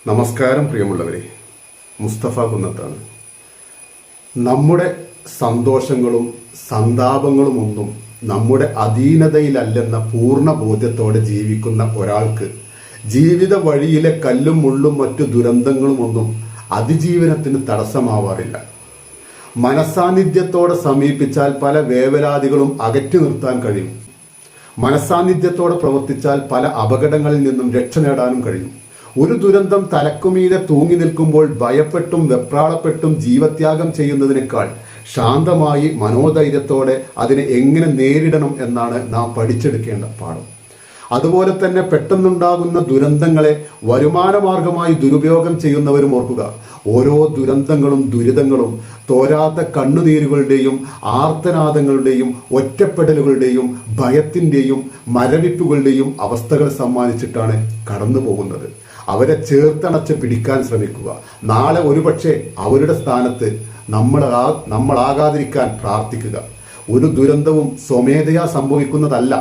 നമസ്കാരം പ്രിയമുള്ളവരെ, മുസ്തഫ കുന്നത്താണ്. നമ്മുടെ സന്തോഷങ്ങളും സന്താപങ്ങളുമൊന്നും നമ്മുടെ അധീനതയിലല്ലെന്ന പൂർണ്ണ ബോധ്യത്തോടെ ജീവിക്കുന്ന ഒരാൾക്ക് ജീവിത വഴിയിലെ കല്ലും മുള്ളും മറ്റു ദുരന്തങ്ങളുമൊന്നും അതിജീവനത്തിന് തടസ്സമാവാറില്ല. മനസാന്നിധ്യത്തോടെ സമീപിച്ചാൽ പല വേവലാതികളും അകറ്റി നിർത്താൻ കഴിയും. മനസാന്നിധ്യത്തോടെ പ്രവർത്തിച്ചാൽ പല അപകടങ്ങളിൽ നിന്നും രക്ഷ നേടാനും കഴിയും. ഒരു ദുരന്തം തലക്കുമീതെ തൂങ്ങി നിൽക്കുമ്പോൾ ഭയപ്പെട്ടും വെപ്രാളപ്പെട്ടും ജീവത്യാഗം ചെയ്യുന്നതിനേക്കാൾ ശാന്തമായി മനോധൈര്യത്തോടെ അതിനെ എങ്ങനെ നേരിടണം എന്നാണ് നാം പഠിച്ചെടുക്കേണ്ട പാഠം. അതുപോലെ തന്നെ പെട്ടെന്നുണ്ടാകുന്ന ദുരന്തങ്ങളെ വരുമാനമാർഗമായി ദുരുപയോഗം ചെയ്യുന്നവരും ഓർക്കുക. ഓരോ ദുരന്തങ്ങളും ദുരിതങ്ങളും തോരാത്ത കണ്ണുനീരുകളുടെയും ആർത്തനാദങ്ങളുടെയും ഒറ്റപ്പെടലുകളുടെയും ഭയത്തിൻ്റെയും മരവിപ്പുകളുടെയും അവസ്ഥകൾ സമ്മാനിച്ചിട്ടാണ് കടന്നു പോകുന്നത്. അവരെ പിടിക്കാൻ ശ്രമിക്കുക. നാളെ ഒരുപക്ഷെ അവരുടെ സ്ഥാനത്ത് നമ്മളാകാതിരിക്കാൻ പ്രാർത്ഥിക്കുക. ഒരു ദുരന്തവും സ്വമേധയാ സംഭവിക്കുന്നതല്ല.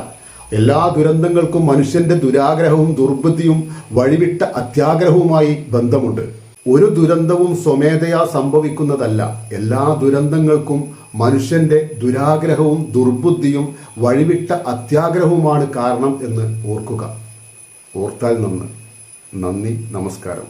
എല്ലാ ദുരന്തങ്ങൾക്കും മനുഷ്യന്റെ ദുരാഗ്രഹവും ദുർബുദ്ധിയും വഴിവിട്ട അത്യാഗ്രഹവുമായി ബന്ധമുണ്ട്. ഒരു ദുരന്തവും സ്വമേധയാ സംഭവിക്കുന്നതല്ല. എല്ലാ ദുരന്തങ്ങൾക്കും മനുഷ്യന്റെ ദുരാഗ്രഹവും ദുർബുദ്ധിയും വഴിവിട്ട അത്യാഗ്രഹവുമാണ് കാരണം എന്ന് ഓർക്കുക. ഓർത്താൽ നന്ന്. നന്ദി, നമസ്കാരം.